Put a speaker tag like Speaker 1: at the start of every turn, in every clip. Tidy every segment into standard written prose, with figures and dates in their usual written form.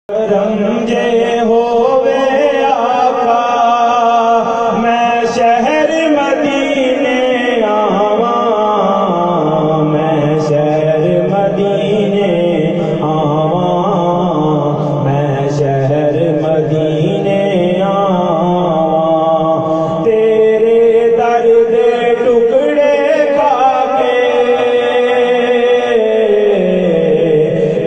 Speaker 1: کرم جے ہووے آقا میں شہر مدینے آواں میں شہر مدینے آواں میں شہر مدینے آواں تیرے در دے ٹکڑے کھا کے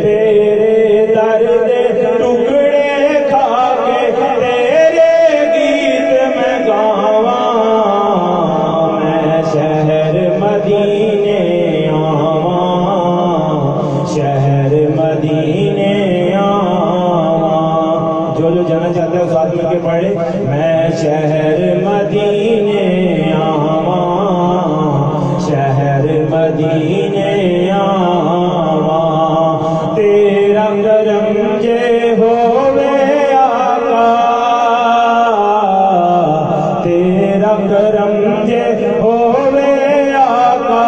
Speaker 1: تیرے در دے ٹکڑے کھا کے تیرے گیت میں گاواں میں شہر مدینے آواں شہر مدینے آواں جو جانا چاہتے ہیں ساتھ مل کے پڑھے میں شہر مدینے آواں شہر مدینے آواں تیرا کرم جے ہووے آقا تیرا کرم جے ہووے آقا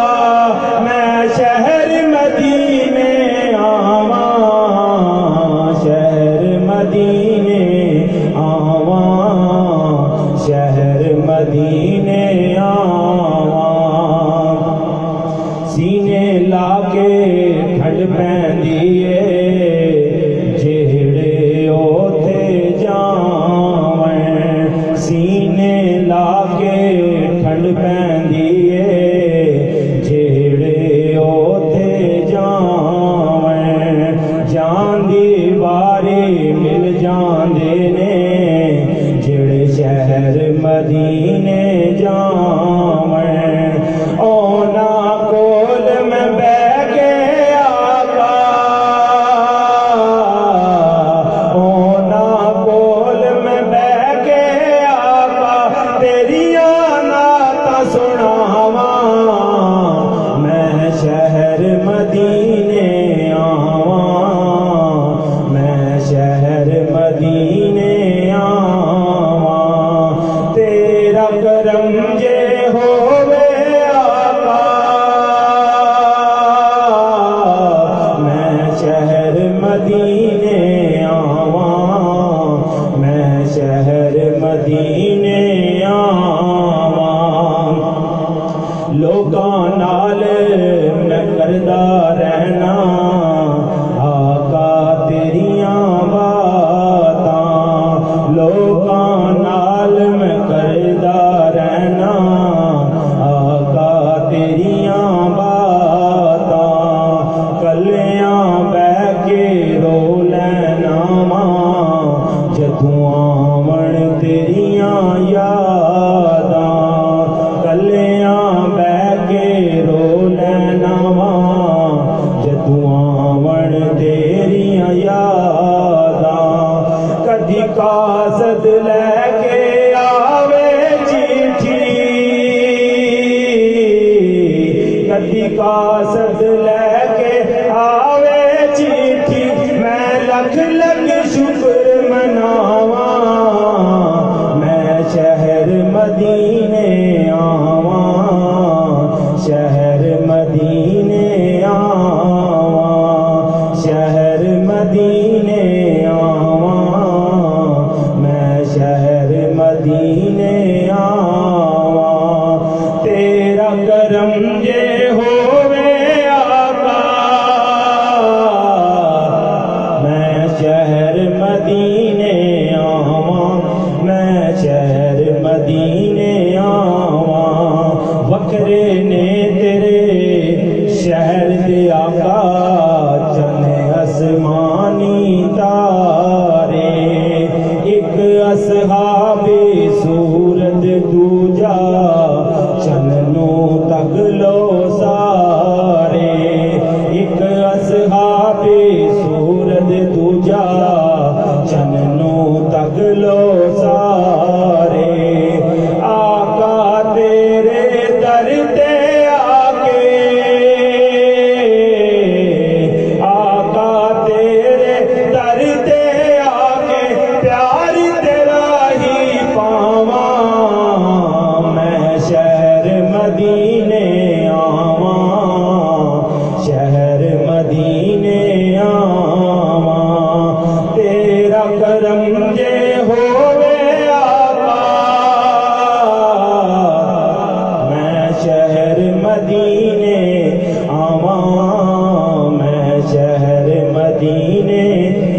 Speaker 1: میں شہر مدینے آواں شہر مدینے آواں شہر مدینے آواں سینے لا کے ٹھنڈ پیندی اے جہڑے اوتھے جاویں سینے لا کے ٹھنڈ پیندی اے جہڑے اوتھے جاویں جان دی واری مل جاندے نے جڑے شہر مدینے جاویں اونا کول میں بہ کے آقا اونا کول میں بہ کے آقا تیریاں نعتاں سناواں میں شہر مدینے آواں میں شہر مدینے آواں تیرا کرم جے ہووے آقا میں شہر مدینے آواں میں شہر مدینے آواں لوکاں نال میں کردا رہنا آقا تیریاں باتاں لوکاں نال میں کردا رہنا آقا تیریاں باتاں کلیاں بہ کے رو لینا واں جدوں آون تیریاں یاداں کلیاں بہ کے رو لینا واں جدوں آون تیریاں یاداں کدی قاصد لے کے آوے چٹھی کدی قاصد لے کے آوے چٹھی میں لکھ لکھ شکر مناواں میں شہر مدینے آواں شہر مدینے آواں شہر مدینے آواں میں شہر مدینے آواں تیرا کرم جے ہووے آقا میں شہر مدینے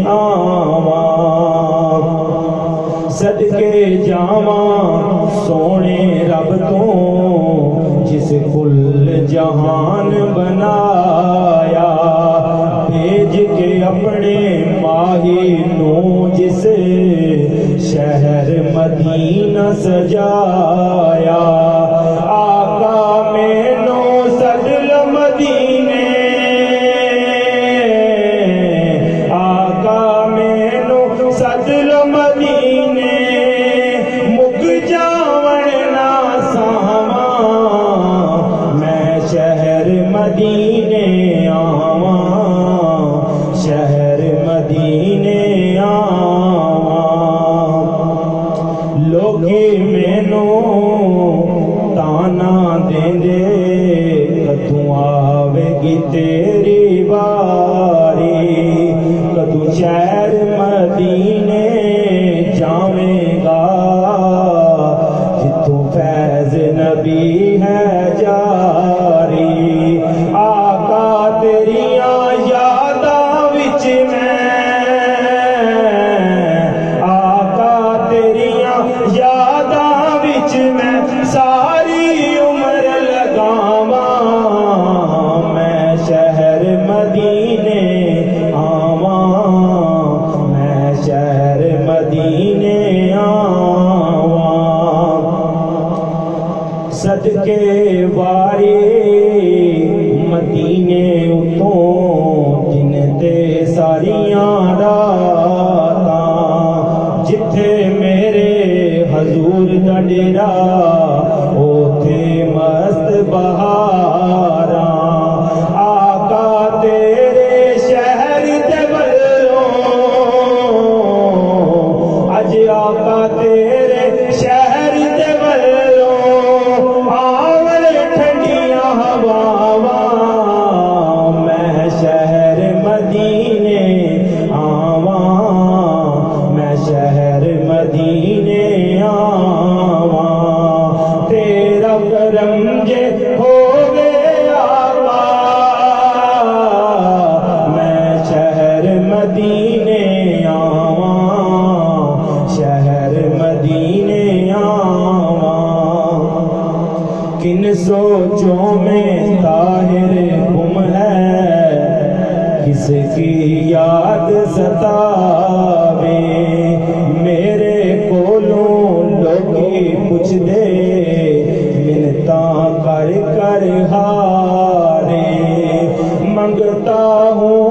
Speaker 1: آواں صدقے جاواں سونے رب تو جس کل جہان بنایا بھیج کے اپنے ماہی نوں جس شہر مدینہ سجایا آقا مینوں سڈل مدینے آقا مینوں سڈل مدینے مک جاون نہ ساواں میں شہر مدینے آواں شہر مدینے لوگی مینوں تانا دیندے کدوں آوے گی تیری باری کدوں شہر مدینے جاویں گا جتوں فیض نبی ہے جاری آقا تیریاں یاداں وچ یاداں وچ میں ساری عمر لگاواں میں شہر مدینے آواں میں شہر مدینے آواں صدقے واری مدینے اتوں جن تے ساریاں راتاں جتھے میرے حضور دا ڈیرا اوتھے مست بہاراں آقا تیرے شہر دے ولوں اج آقا تیرے شہر دے ولوں آون ٹھنڈیاں ہواواں میں شہر مدینے آواں میں شہر مدینے آواں تیرا کرم جے ہووے آقا میں شہر مدینے آواں شہر مدینے آواں کن سوچوں میں طاہر گم ہے کس کی یاد ستاوے میرے کولوں لوگی پوچھ دے منتاں کر کر ہارے منگتا ہوں